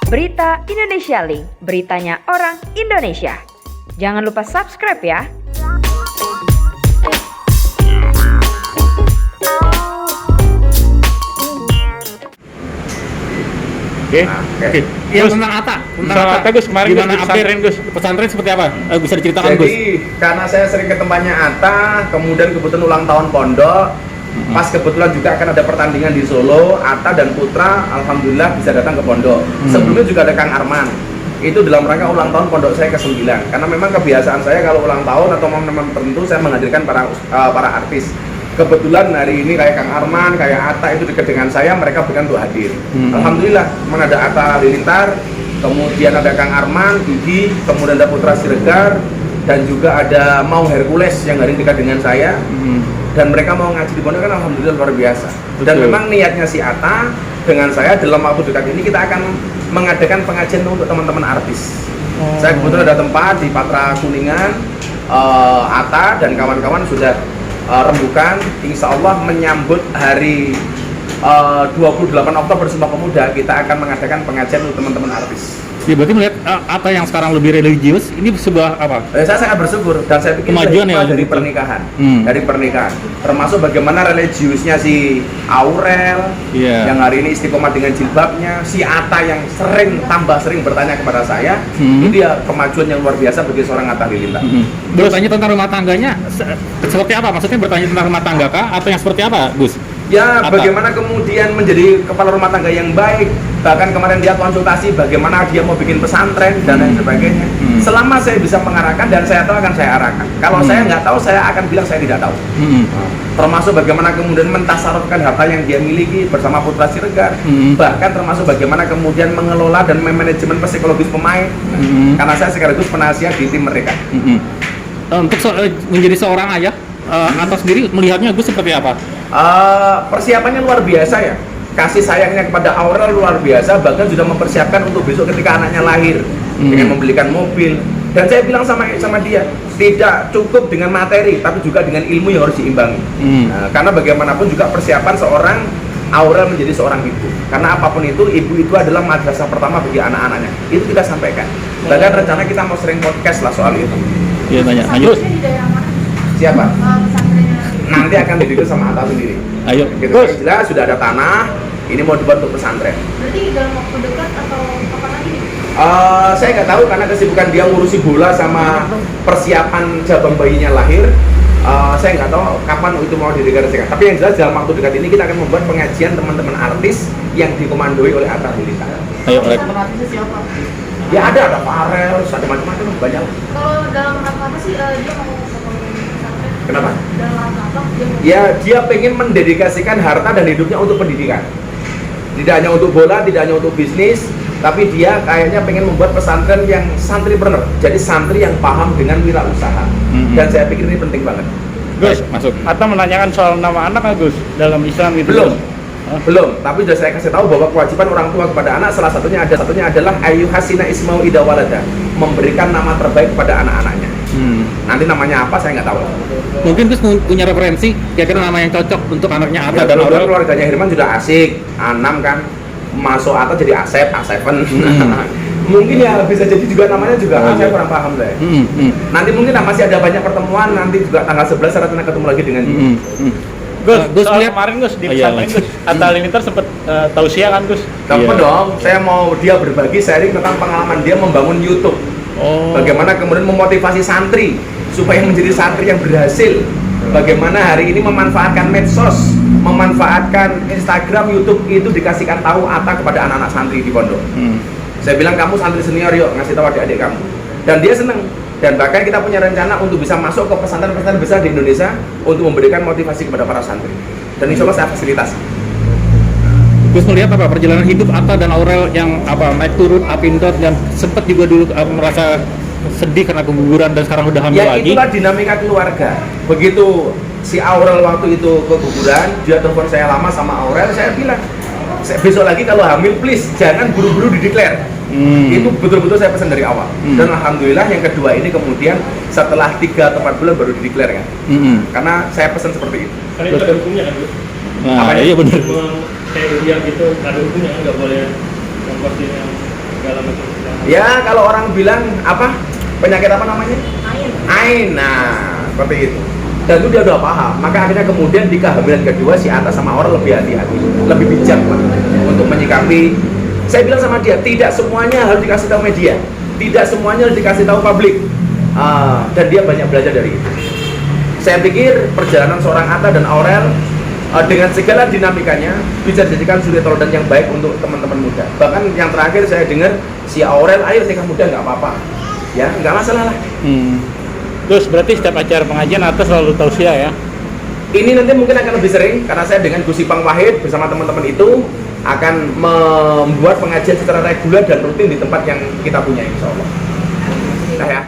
Berita Indonesia Link, beritanya orang Indonesia. Jangan lupa subscribe ya. Oke. Yang tentang Atta, Gus, kemarin gimana Gus, update pesantren seperti apa? Bisa diceritakan Gus? Jadi karena saya sering ke tempatnya Atta, kemudian kebetulan ulang tahun pondok, pas kebetulan juga akan ada pertandingan di Solo, Atta dan Putra alhamdulillah bisa datang ke pondok. Sebelumnya juga ada Kang Arman. Itu dalam rangka ulang tahun pondok saya ke-9. Karena memang kebiasaan saya kalau ulang tahun atau momen-momen tertentu saya menghadirkan para artis. Kebetulan hari ini kayak Kang Arman, kayak Atta itu dekat dengan saya, mereka berikan untuk hadir. Alhamdulillah, memang ada Atta Halilintar, kemudian ada Kang Arman, Gigi, kemudian ada Putra Siregar, dan juga ada Mau Hercules yang hari ini dekat dengan saya. Dan mereka mau ngaji di pondok kan alhamdulillah luar biasa. Dan memang niatnya si Atta dengan saya dalam waktu dekat ini kita akan mengadakan pengajian untuk teman-teman artis. Saya kebetulan ada tempat di Patra Kuningan, Atta dan kawan-kawan sudah rembukan, insya Allah menyambut hari 28 Oktober Sumpah Pemuda kita akan mengadakan pengajian untuk teman-teman artis. Ya berarti melihat Atta yang sekarang lebih religius, ini sebuah apa? Saya sangat bersyukur dan saya pikir Kemajuan ya, dari pernikahan, dari pernikahan, termasuk bagaimana religiusnya si Aurel, yang hari ini istiqomah dengan jilbabnya, si Atta yang tambah sering bertanya kepada saya, itu dia kemajuan yang luar biasa bagi seorang Atta Halilintar. Bertanya tentang rumah tangganya, seperti apa? Maksudnya bertanya tentang rumah tangga kah? Atau yang seperti apa, Gus? Ya, bagaimana kemudian menjadi kepala rumah tangga yang baik. Bahkan kemarin dia konsultasi bagaimana dia mau bikin pesantren dan lain sebagainya. Selama saya bisa mengarahkan dan saya tahu akan saya arahkan. Kalau saya nggak tahu, saya akan bilang saya tidak tahu. Termasuk bagaimana kemudian mentasarufkan harta yang dia miliki bersama Putra Siregar. Bahkan termasuk bagaimana kemudian mengelola dan memanajemen psikologis pemain. Karena saya sekaligus penasihat di tim mereka. Untuk menjadi seorang ayah, Atta sendiri melihatnya Gus seperti apa? Persiapannya luar biasa ya. Kasih sayangnya kepada Aurel luar biasa, bahkan sudah mempersiapkan untuk besok ketika anaknya lahir dengan membelikan mobil. Dan saya bilang sama dia, tidak cukup dengan materi, tapi juga dengan ilmu yang harus diimbangi. Karena bagaimanapun juga persiapan seorang Aurel menjadi seorang ibu. Karena apapun itu, ibu itu adalah madrasah pertama bagi anak-anaknya. Itu kita sampaikan. Bahkan rencana kita mau sering podcast lah soal itu. Iya, tanya. Lanjut. Siapa? Nanti akan didirikan sama Atta sendiri. Ayo. Gitu, jelas sudah ada tanah, ini mau dibuat untuk pesantren. Berarti dalam waktu dekat atau kapan lagi? Saya nggak tahu karena kesibukan dia ngurusi bola sama persiapan jabang bayinya lahir. Saya nggak tahu kapan itu mau dideklarasikan. Tapi yang jelas dalam waktu dekat ini kita akan membuat pengajian teman-teman artis yang dikomandoi oleh Atta Halilintar. Ayo, Artisnya siapa? Ya ada Farel, ada macam-macam banyak. Kalau dalam rangka apa sih dia mau pesantren? Kenapa? Dalam rangka apa dia mau? Ya dia pengen mendedikasikan harta dan hidupnya untuk pendidikan. Tidak hanya untuk bola, tidak hanya untuk bisnis, tapi dia kayaknya pengen membuat pesantren yang santripreneur. Jadi santri yang paham dengan wirausaha. Dan saya pikir ini penting banget. Gus, masuk. Atta menanyakan soal nama anak nggak Gus dalam Islam itu? Belum, tapi sudah saya kasih tahu bahwa kewajiban orang tua kepada anak salah satunya adalah ayu hasina ismau ida walada, memberikan nama terbaik kepada anak-anaknya. Nanti namanya apa saya nggak tahu. Mungkin Gus punya referensi kira-kira nama yang cocok untuk anaknya Atta Ya, dan Aurel. keluarganya Herman sudah asik, Anam kan masuk Atta jadi Asep, A7. Mungkin ya bisa jadi juga namanya juga saya kurang paham deh. Nanti mungkin masih ada banyak pertemuan, nanti juga tanggal 11 saya akan ketemu lagi dengan dia. Gus, soal lihat kemarin Gus di iya, pesantren Gus, Atta Halilintar sempat tausiah kan Gus? Dapat dong, saya mau dia berbagi sharing tentang pengalaman dia membangun YouTube. Bagaimana kemudian memotivasi santri supaya menjadi santri yang berhasil. Bagaimana hari ini memanfaatkan medsos, memanfaatkan Instagram, YouTube itu dikasihkan tahu Atta kepada anak-anak santri di pondok. Saya bilang kamu santri senior yuk, ngasih tahu adik-adik kamu. Dan dia seneng. Dan bahkan kita punya rencana untuk bisa masuk ke pesantren-pesantren besar di Indonesia untuk memberikan motivasi kepada para santri. Dan insya Allah saya fasilitasi. Gus melihat apa perjalanan hidup Atta dan Aurel yang naik turun up and down dan sempat juga dulu merasa sedih karena keguguran dan sekarang udah hamil ya, lagi. Itulah dinamika keluarga. Begitu si Aurel waktu itu keguguran, dia telepon saya lama sama Aurel, saya bilang besok lagi kalau hamil please jangan buru-buru dideklar. Itu betul-betul saya pesan dari awal. Dan alhamdulillah yang kedua ini kemudian setelah 3 atau 4 bulan baru dideklar kan. Karena saya pesan seperti itu. Karena itu ada hukumnya kan Gus? Nah, iya benar. Kayak dia gitu, ada hukumnya kan nggak boleh memposting yang segala macam. Ya kalau orang bilang apa penyakit apa namanya? Ain. Nah seperti itu. Dan itu dia udah paham. Maka akhirnya kemudian di kehamilan kedua si Atta sama Aurel lebih hati-hati, lebih bijak lah untuk menyikapi. Saya bilang sama dia, tidak semuanya harus dikasih tahu media, tidak semuanya harus dikasih tahu publik. Dan dia banyak belajar dari itu. Saya pikir perjalanan seorang Atta dan Aurel dengan segala dinamikanya bisa dijadikan suri teladan yang baik untuk teman-teman muda. Bahkan yang terakhir saya dengar si Aurel, ayo nikah muda nggak apa-apa, ya nggak masalah lah. Gus, berarti setiap acara pengajian Atta selalu tausiah ya? Ini nanti mungkin akan lebih sering karena saya dengan Gus Ipang Wahid bersama teman-teman itu akan membuat pengajian secara reguler dan rutin di tempat yang kita punya, insya Allah. Nah ya.